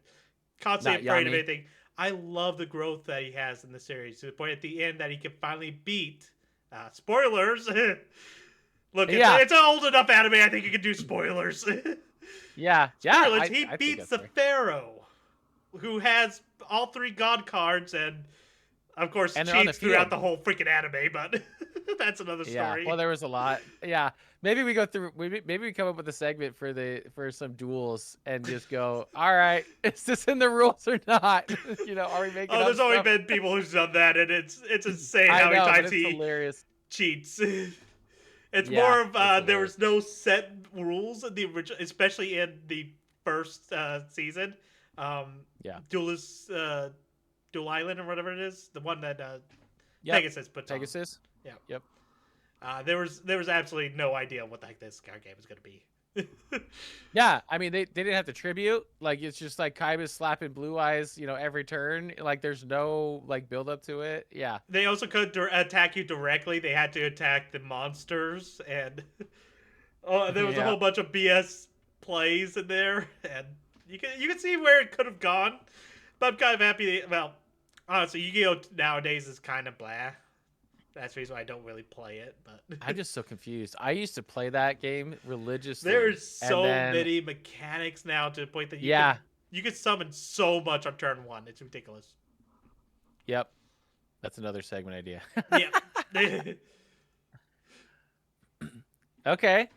constantly Not afraid of Yami. anything. I love the growth that he has in the series to the point at the end that he can finally beat. Spoilers. Look, Yeah, it's an old enough anime. I think you can do spoilers. yeah. Spoilers. He I think beats that's the fair. Pharaoh, who has all 3 God cards and, of course, And they're on the cheats throughout field. the whole freaking anime. But that's another Yeah. Well, story. there was a lot. Yeah. Maybe we go through. Maybe we come up with a segment for some duels and just go. All right, is this in the rules or not? Are we making Oh, up there's always stuff? been people who've done that, and it's insane I how many know, but times it's he hilarious. cheats. It's Yeah, more of it's there hilarious. was no set rules in the original, especially in the first season. Um, Yeah. Duelist, Dual Island or whatever it is, the one that Yep. Pegasus puts on. Pegasus. Yeah. Yep. There was absolutely no idea what the heck this card game was going to be. Yeah, I mean they didn't have to tribute. Like it's just like Kaiba's slapping blue eyes, every turn. Like there's no like build up to it. Yeah. They also could attack you directly. They had to attack the monsters, and oh, there was a Yeah. whole bunch of BS plays in there, and you can see where it could have gone. But I'm kind of happy. Well, honestly, Yu-Gi-Oh nowadays is kind of blah. That's the reason why I don't really play it. But I'm just so confused. I used to play that game religiously. there's And so then many mechanics now to the point that yeah, you could summon so much on turn one. It's ridiculous. yep. That's another segment idea. Yeah. Okay.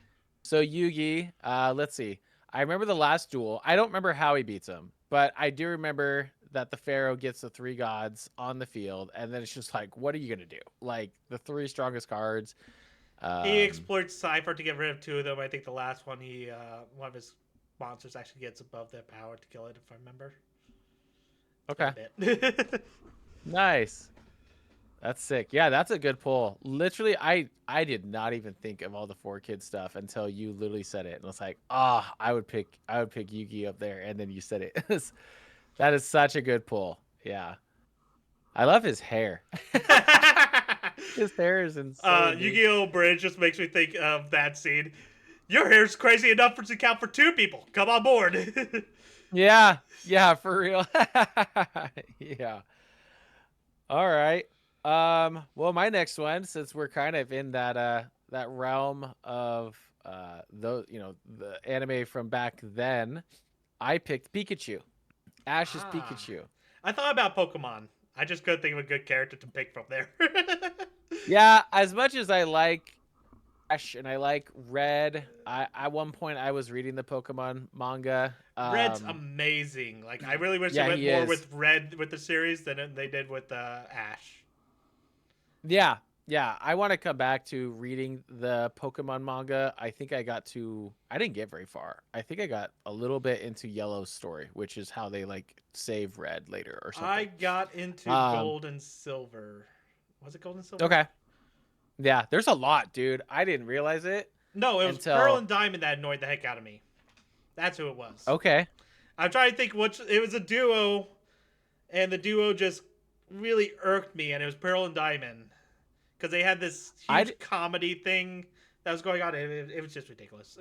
So Yugi, let's see. I remember the last duel. I don't remember how he beats him, but I do remember that the Pharaoh gets the three gods on the field, and then it's just like, what are you gonna do? Like the three strongest cards. He Um, exploits Cypher to get rid of two of them. I think the last one, one of his monsters actually gets above their power to kill it, if I remember. It's been okay. a bit. Nice. That's sick. Yeah, that's a good pull. Literally, I did not even think of all the four kid stuff until you literally said it, and I was like, ah, I would pick Yugi up there, and then you said it. That is such a good pull. Yeah, I love his hair. His hair is insane, dude. Yu-Gi-Oh! Bridge just makes me think of that scene. Your hair's crazy enough to count for two people. Come on board. Yeah, yeah, for real. Yeah. All right. Well, my next one, since we're kind of in that realm of the anime from back then, I picked Pikachu. Ash's Ah. Pikachu. I thought about Pokemon. I just couldn't think of a good character to pick from there. Yeah, as much as I like Ash and I like Red, I at one point I was reading the Pokemon manga. Red's amazing. Like I really wish they Yeah, went he more is. with Red with the series than they did with Ash. Yeah, yeah. I want to come back to reading the Pokemon manga. I didn't get very far. I think I got a little bit into Yellow's story, which is how they like save Red later or I something. got into Um, Gold and Silver. Was it Gold and Silver? okay. Yeah, there's a lot, dude. I didn't realize it No, it was Pearl until and Diamond that annoyed the heck out of me. That's who it was. okay. I'm trying to think which. It was a duo, and the duo just really irked me, and it was Pearl and Diamond because they had this I huge comedy thing that was going on. It was just ridiculous.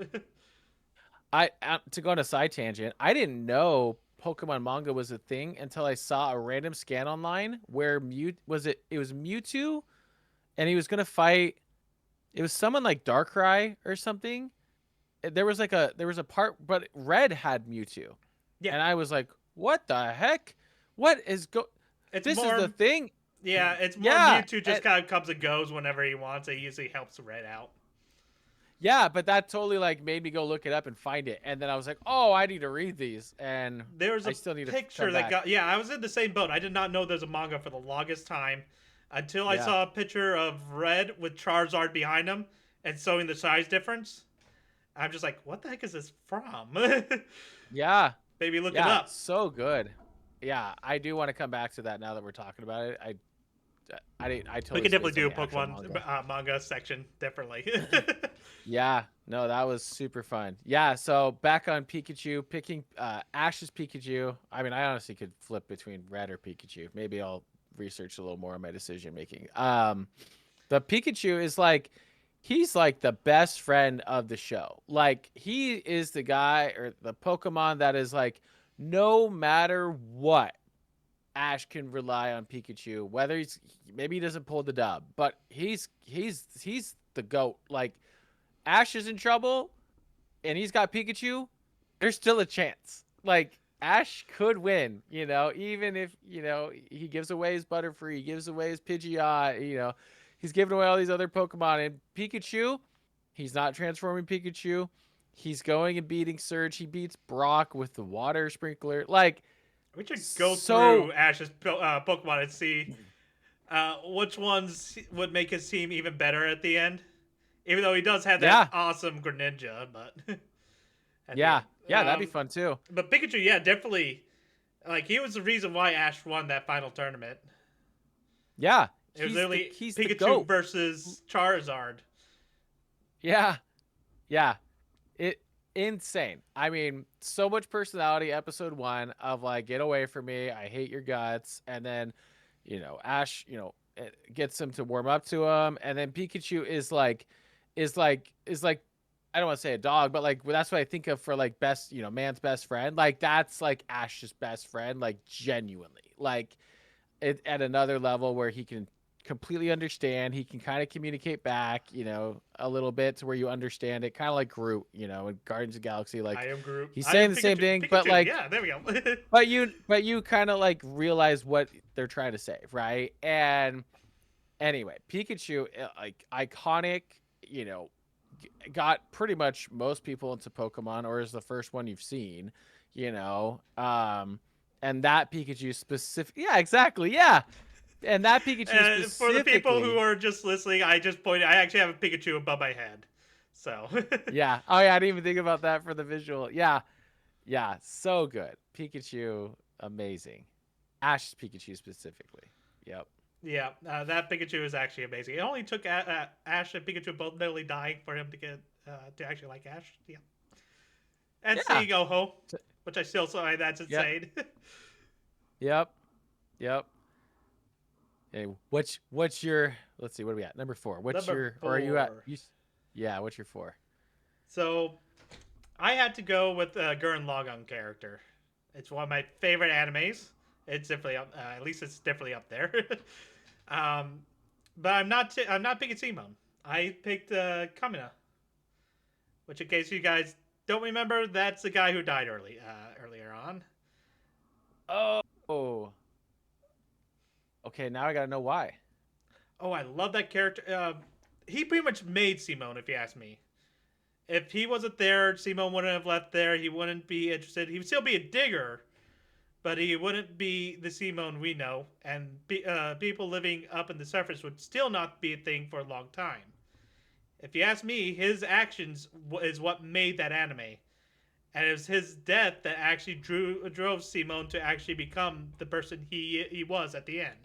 to go on a side tangent, I didn't know Pokemon manga was a thing until I saw a random scan online where it was Mewtwo and he was gonna fight. It was someone like Darkrai or something. There was a part, but Red had Mewtwo, Yeah, and I was like, "What the heck? What is go? it's This is the more. thing." Yeah, it's more Yeah, Mewtwo just kind of comes and goes whenever he wants. It usually helps Red out. yeah, but that totally like made me go look it up and find it, and then I was like, "Oh, I need to read these," and There's I a still need to picture come that back. got. Yeah, I was in the same boat. I did not know there's a manga for the longest time until I Yeah, saw a picture of Red with Charizard behind him and showing the size difference. I'm just like, what the heck is this from? yeah, Maybe look it yeah, up. so good. Yeah, I do want to come back to that now that we're talking about it. I We totally can definitely spaced on do a the actual Pokemon manga. manga section differently. Yeah, no, that was super fun. Yeah, so back on Pikachu, picking Ash's Pikachu. I mean, I honestly could flip between Red or Pikachu. Maybe I'll research a little more on my decision making. The Pikachu is like he's like the best friend of the show. Like he is the guy or the Pokemon that is like no matter what, Ash can rely on Pikachu. Whether maybe he doesn't pull the dub, but he's the goat. Like Ash is in trouble and he's got Pikachu, there's still a chance. Like Ash could win, even if, he gives away his Butterfree, he gives away his Pidgeot, he's giving away all these other Pokemon. And Pikachu, he's not transforming Pikachu. He's going and beating Surge. He beats Brock with the water sprinkler. Like, We should go so, through Ash's Pokemon and see which ones would make his team even better at the end. Even though he does have that yeah, awesome Greninja, but at the yeah. end. Yeah, that'd be fun too. But Pikachu, yeah, definitely. Like he was the reason why Ash won that final tournament. Yeah, It was he's the literally he's the Pikachu goat. versus Charizard. Yeah, yeah. It insane. I mean, so much personality. Episode 1 of like, get away from me. I hate your guts. And then, Ash, gets him to warm up to him, and then Pikachu is like, I don't want to say a dog, but like that's what I think of for like best, man's best friend. Like that's like Ash's best friend, like genuinely. Like it at another level where he can completely understand. He can kind of communicate back, a little bit to where you understand it, kind of like Groot, in Guardians of the Galaxy. I Like am Groot. he's I saying am the same Pikachu. thing, but Pikachu. like, Yeah, there we go. but you kind of like realize what they're trying to say, right? And anyway, Pikachu, like iconic, you know, got pretty much most people into Pokemon, or is the first one you've seen, you know. And that Pikachu specific, yeah, exactly, yeah, and that Pikachu For the people who specifically, are just listening, I just pointed. I actually have a Pikachu above my head. So yeah. Oh yeah, I didn't even think about that for the visual. Yeah, yeah, so good. Pikachu, amazing. Ash's Pikachu specifically. Yep. yeah, that Pikachu is actually amazing. It only took Ash and Pikachu both nearly dying for him to get to actually like Ash. Yeah, and Yeah. seeing Ho, which I still say that's Yep. insane. Yep. Yep. Hey, what's your, let's see, what do we got? Number 4. What's Number your, or are you at four. you? Yeah, what's your 4? So I had to go with Gurren Lagann character. It's one of my favorite animes. It's definitely up. At least it's definitely up there. um, but I'm not picking Simon. I picked Kamina, which in case you guys don't remember, that's the guy who died earlier on. Oh. Okay, now I got to know why. Oh, I love that character. He pretty much made Simone, if you ask me. If he wasn't there, Simone wouldn't have left there. He wouldn't be interested. He would still be a digger, but he wouldn't be the Simone we know, and people living up in the surface would still not be a thing for a long time. If you ask me, his actions is what made that anime, and it was his death that actually drove Simone to actually become the person he was at the end,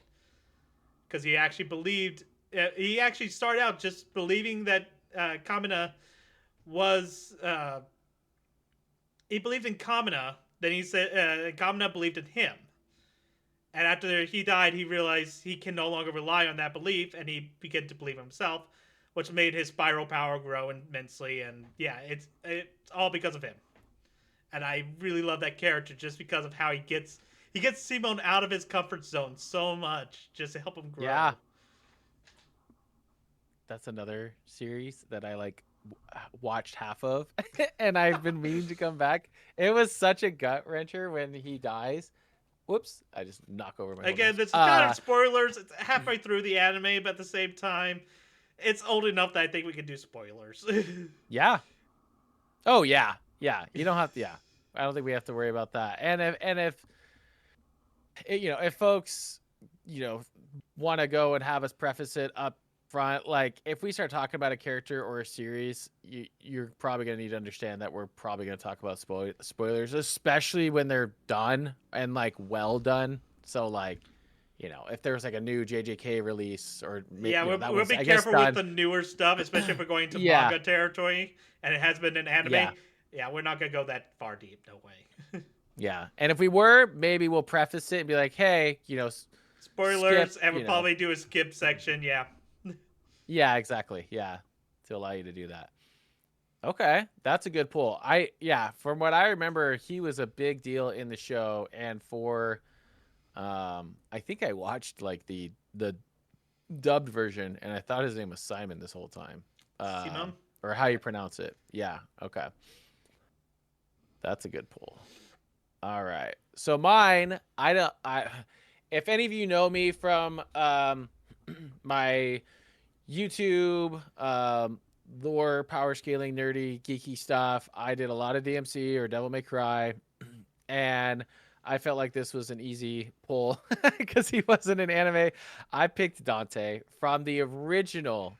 because he actually believed. He actually started out just believing that Kamina was. He believed in Kamina. Then he said Kamina believed in him. And after he died, he realized he can no longer rely on that belief, and he began to believe in himself, which made his spiral power grow immensely. And yeah, it's all because of him. And I really love that character just because of how he gets Simone out of his comfort zone so much just to help him Yeah, grow. that's another series that I like watched half of and I've been meaning to come back. It was such a gut wrencher when he dies. Whoops, I just knock over my whole Again, desk. this is kind of spoilers. It's halfway through the anime, but at the same time, it's old enough that I think we can do spoilers. Yeah. Oh yeah. Yeah, you don't have to, yeah. I don't think we have to worry about that. And if if folks, you know, want to go and have us preface it up front, like if we start talking about a character or a series, you're probably going to need to understand that we're probably going to talk about spoilers, especially when they're done and like well done. So like, if there's like a new JJK release, or Yeah, that we'll was, be I guess, careful with done. the newer stuff, especially if we're going to Yeah. manga territory and it has been an anime. Yeah. Yeah, we're not gonna go that far deep. No way. Yeah. And if we were, maybe we'll preface it and be like, hey, skip, Spoilers, and we'll probably do a skip section. Yeah. yeah, exactly. Yeah. To allow you to do that. Okay, that's a good pull. Yeah, from what I remember, he was a big deal in the show, and for I think I watched like the dubbed version, and I thought his name was Simon this whole time. Simone. Or how you pronounce it. Yeah, okay. That's a good pull. All right. So mine, I don't I if any of you know me from my YouTube, lore, power scaling, nerdy, geeky stuff. I did a lot of DMC or Devil May Cry, and I felt like this was an easy pull because he wasn't an anime. I picked Dante from the original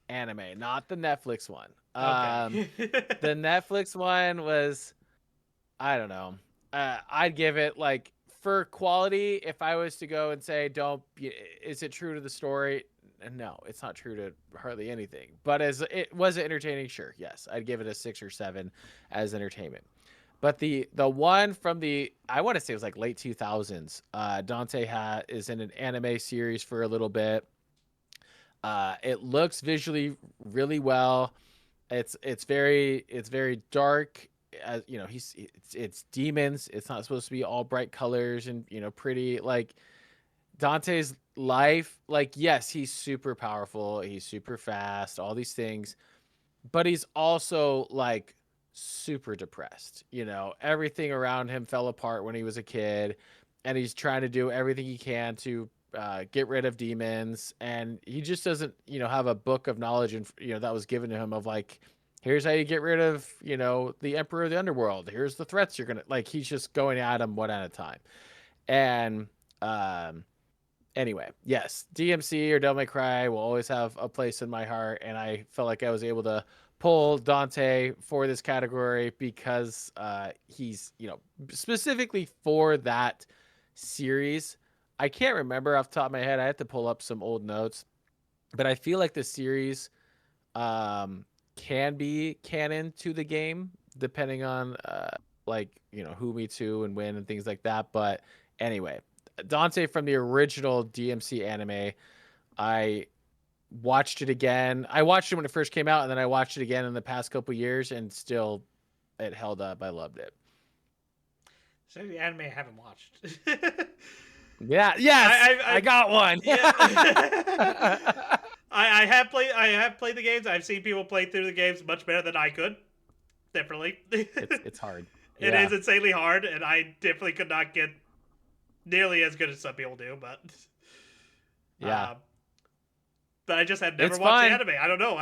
anime, not the Netflix one. Okay. The Netflix one was I don't know. I'd give it like for quality. If I was to go and say, "Don't," is it true to the story? No, it's not true to hardly anything. But as it was entertaining, sure, yes, I'd give it a 6 or 7 as entertainment. But the one from the I want to say it was like late 2000s. Is in an anime series for a little bit. It looks visually really well. It's very dark. It's demons. It's not supposed to be all bright colors and pretty. Like Dante's life, like yes, he's super powerful. He's super fast. All these things, but he's also like super depressed. Everything around him fell apart when he was a kid, and he's trying to do everything he can to get rid of demons. And he just doesn't, have a book of knowledge and that was given to him of like, here's how you get rid of, the emperor of the underworld. Here's the threats you're gonna like. He's just going at him one at a time. And um, anyway, yes, DMC or Devil May Cry will always have a place in my heart, and I felt like I was able to pull Dante for this category because he's, specifically for that series. I can't remember off the top of my head. I had to pull up some old notes, but I feel like the series um, can be canon to the game depending on like who meets who and when and things like that. But anyway, Dante from the original DMC anime, I watched it again. I watched it when it first came out, and then I watched it again in the past couple years, and still it held up. I loved it. So the anime I haven't watched. Yeah, yes, I got one. Yeah. I have played. I have played the games. I've seen people play through the games much better than I could. Definitely. It's hard. It Yeah, is insanely hard, and I definitely could not get nearly as good as some people do. yeah, Uh, but I just had never it's watched the fun. anime. I don't know.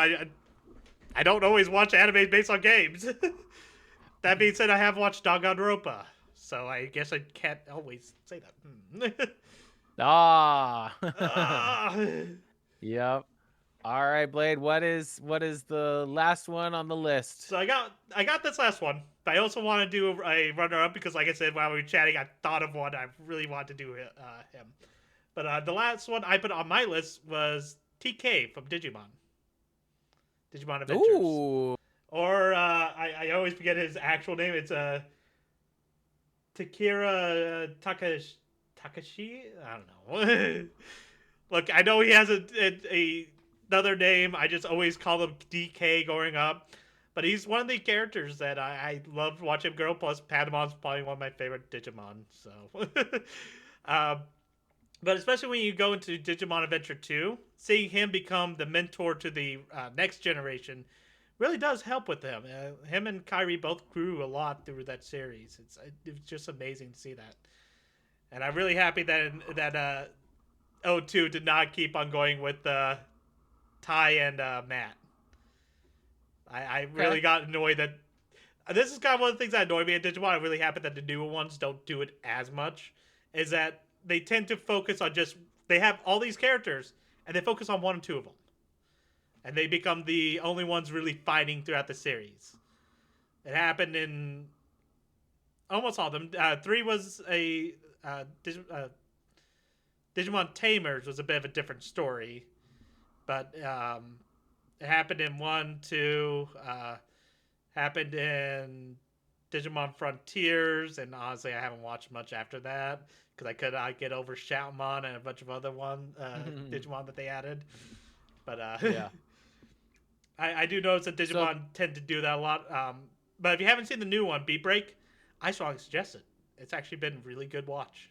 I don't always watch anime based on games. That being said, I have watched Danganronpa, so I guess I can't always say that. Ah, Ah. yep. All right, Blade. What is the last one on the list? So I got this last one, but I also want to do a runner up because, like I said, while we were chatting, I thought of one I really want to do him. But the last one I put on my list was TK from Digimon Adventures, Ooh, or I always forget his actual name. It's Takira Takashi. I don't know. Look, I know he has another name. I just always call him DK growing up. But he's one of the characters that I loved watching him grow. Plus, Padamon's probably one of my favorite Digimon. So, um, but especially when you go into Digimon Adventure 2, seeing him become the mentor to the next generation really does help with him. Him and Kyrie both grew a lot through that series. It's just amazing to see that. And I'm really happy that O2 did not keep on going with Ty and Matt. I okay. really got annoyed that this is kind of one of the things that annoy me in Digimon. I'm really happy that the newer ones don't do it as much. Is that they tend to focus on just they have all these characters and they focus on one or two of them, and they become the only ones really fighting throughout the series. It happened in almost all of them. Three was a Digimon Tamers was a bit of a different story, but it happened in one, two, happened in Digimon Frontiers, and honestly, I haven't watched much after that because I could not get over Shoutmon and a bunch of other Digimon that they added. But Yeah. I do notice that So Digimon tend to do that a lot. But if you haven't seen the new one, Beat Break, I strongly suggest it. It's actually been a really good watch.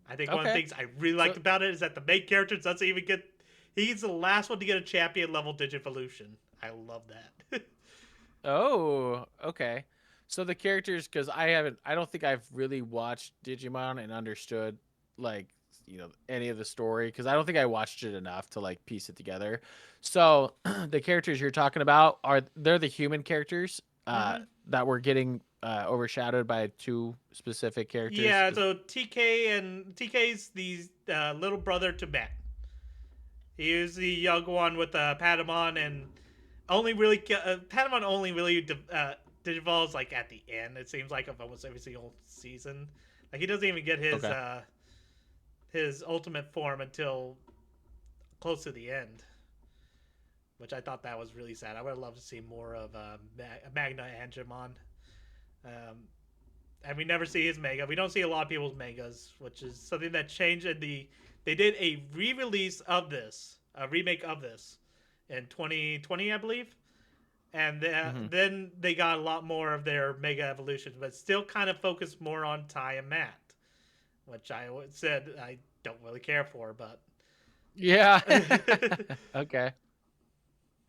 I think one of the okay. things I really liked So about it is that the main character doesn't even get. He's the last one to get a champion level Digivolution. I love that. oh, okay. So the characters, because I don't think I've really watched Digimon and understood like any of the story because I don't think I watched it enough to like piece it together. So the characters you're talking about they're the human characters Mm-hmm. that were getting overshadowed by two specific characters. Yeah, so TK's the little brother to Matt. He is the young one with Patamon, and only really Patamon only really Digivol's like at the end. It seems like of almost every single season. Like he doesn't even get Okay. his ultimate form until close to the end, which I thought that was really sad. I would have loved to see more of Magna Angemon. Um, and we never see his mega. We don't see a lot of people's megas, which is something that changed in the. They did a re-release of this, a remake of this, in 2020, I believe, and Hmm. then they got a lot more of their mega evolutions, but still kind of focused more on Ty and Matt, which I said I don't really care for, but. Yeah. Okay.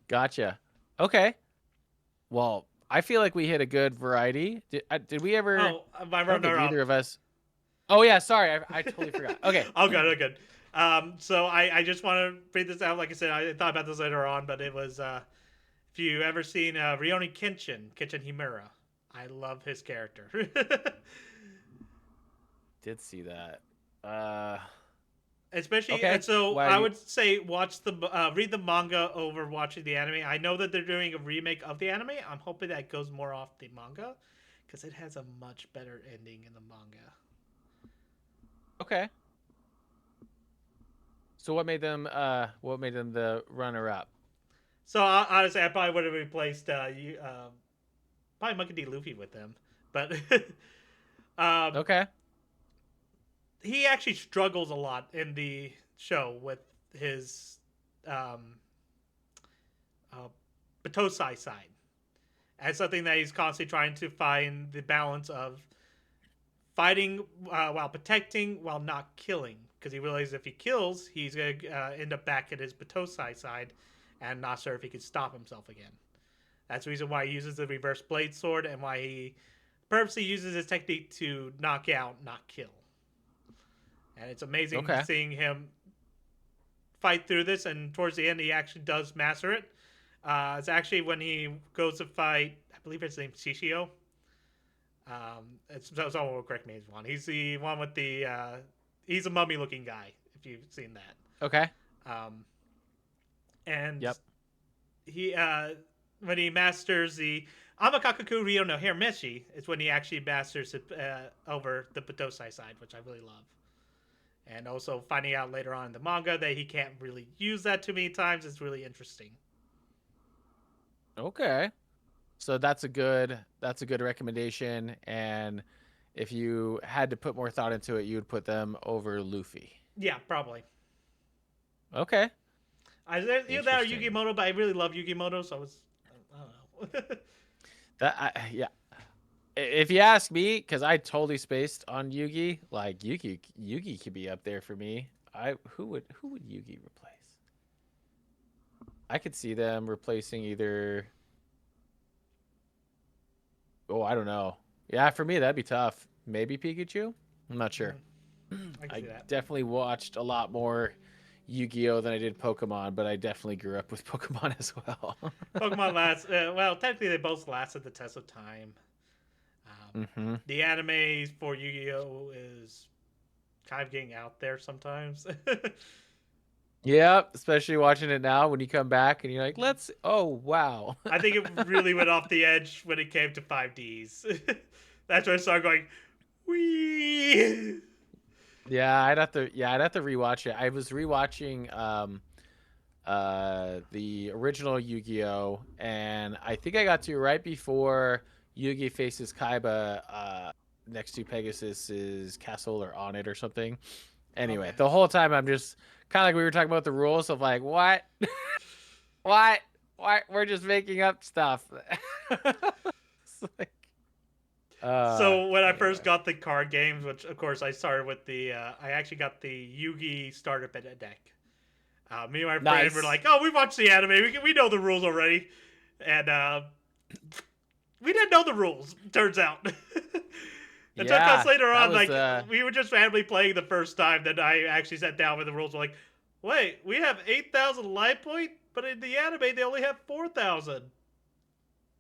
Gotcha. Okay. Well, I feel like we hit a good variety. Did we ever? Oh, my I don't think runner either up. of us. Oh yeah, sorry, I totally forgot. Okay. Oh, good, oh, good. So I just want to read this out. Like I said, I thought about this later on, but it was if you ever seen Rioni Kenshin Himura, I love his character. Did see that. Uh. Especially, Okay. so Why? I would say watch the read the manga over watching the anime. I know that they're doing a remake of the anime. I'm hoping that goes more off the manga because it has a much better ending in the manga. Okay. So what made them? What made them the runner up? So honestly, I probably would have replaced probably Monkey D. Luffy with them, but um, Okay. he actually struggles a lot in the show with his um, uh, Batosai side as something that he's constantly trying to find the balance of fighting while protecting while not killing, because he realizes if he kills, he's gonna end up back at his Batosai side, and not sure if he can stop himself again. That's the reason why he uses the reverse blade sword and why he purposely uses his technique to knock out, not kill. And it's amazing Okay. seeing him fight through this, and towards the end, he actually does master it. It's actually when he goes to fight, I believe his name's Shishio. Someone will correct me if he's one. He's the one with the. He's a mummy looking guy, if you've seen that. Okay. Um, and Yep. he when he masters the Amakakuku Ryo no Hirameshi, it's when he actually masters it over the Batosai side, which I really love. And also finding out later on in the manga that he can't really use that too many times is really interesting. Okay. So that's a good recommendation. And if you had to put more thought into it, you would put them over Luffy. Yeah, probably. Okay. Either that or Interesting. Yugimoto, but I really love Yugimoto, so I was. I don't know. Yeah. If you ask me, because I totally spaced on Yugi, like Yugi could be up there for me. I who would Yugi replace? I could see them replacing either. Oh, I don't know. Yeah, for me that'd be tough. Maybe Pikachu. I'm not sure. I can I see that. definitely watched a lot more Yu-Gi-Oh than I did Pokemon, but I definitely grew up with Pokemon as well. Pokemon last. Well, technically, they both lasted the test of time. Um, Hmm. the anime for Yu-Gi-Oh is kind of getting out there sometimes. Yeah, especially watching it now when you come back and you're like, let's. Oh wow. I think it really went off the edge when it came to 5Ds. That's when I started going, wee. Yeah, I'd have to rewatch it. I was rewatching the original Yu-Gi-Oh, and I think I got to right before Yugi faces Kaiba next to Pegasus's castle or on it or something. Anyway, Okay. the whole time I'm just kind of like we were talking about the rules of like what? What? Why we're just making up stuff. It's like, So when I first anyway. got the card games, which of course I started with I actually got the Yugi starter deck. Me and my friend were Nice. like, "Oh, we watched the anime. We know the rules already," and we didn't know the rules. Turns out, it took us Yeah, later that on. was Like we were just randomly playing the first time. Then I actually sat down with the rules. Like, wait, we have 8,000 life point, but in the anime they only have 4,000.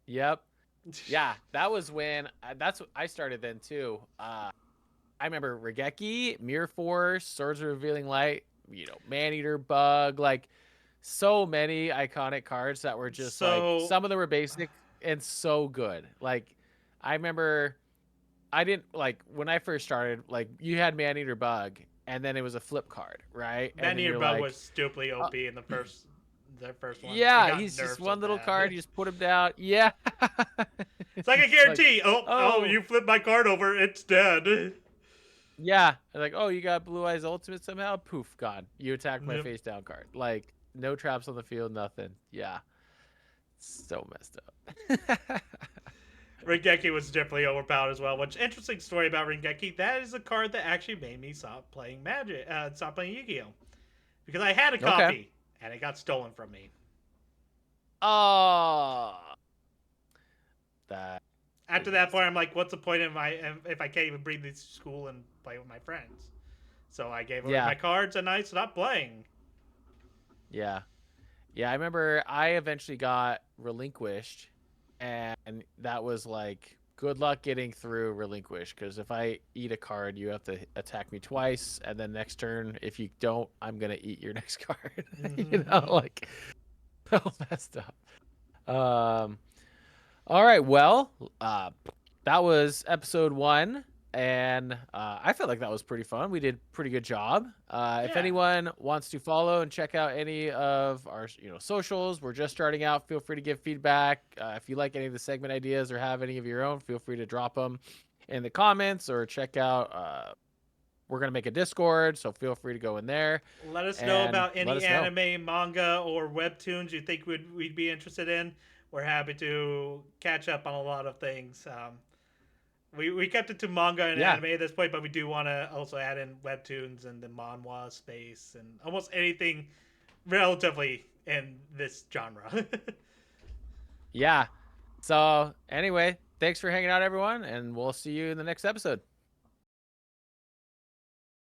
yep. Yeah, that was when that's I started then too. I remember Regeki, Mirror Force, Swords of Revealing Light, Maneater Bug, like so many iconic cards that were just like So some of them were basic. and so good. Like, I remember I didn't like when I first started. Like, you had Maneater Bug, and then it was a flip card, right? And then Maneater you're Bug was like, stupidly uh, OP in the first one. It yeah, got he's just nerfed so one little card. bad. You just put him down. Yeah, It's like a it's like, guarantee. Oh, oh, you flip my card over, it's dead. yeah, like, oh, you got Blue Eyes Ultimate somehow. Poof, gone. You attacked my Yep. face down card. Like, no traps on the field, nothing. Yeah, so messed up. Ringeki was definitely overpowered as well. Which interesting story about Ringeki. That is a card that actually made me stop playing Magic, stop playing Yu-Gi-Oh, because I had a Okay. copy and it got stolen from me. Oh, that After is that messed point, up. I'm like, what's the point if I can't even bring these to school and play with my friends? So I gave away Yeah, my cards and I stopped playing. yeah. Yeah, I remember I eventually got relinquished, and that was like good luck getting through relinquish because if I eat a card, you have to attack me twice, and then next turn, if you don't, I'm gonna eat your next card. Like so messed up. All right, well, that was episode 1, and I felt like that was pretty fun. We did a pretty good job. If Yeah. anyone wants to follow and check out any of our socials, we're just starting out. Feel free to give feedback. If you like any of the segment ideas or have any of your own, feel free to drop them in the comments or check out. We're gonna make a Discord, so feel free to go in there Let us know and about let any us know. anime, manga, or webtoons you think we'd be interested in. We're happy to catch up on a lot of things. We kept it to manga and Yeah, anime at this point, but we do want to also add in webtoons and the manhwa space and almost anything relatively in this genre. yeah. So anyway, thanks for hanging out, everyone, and we'll see you in the next episode.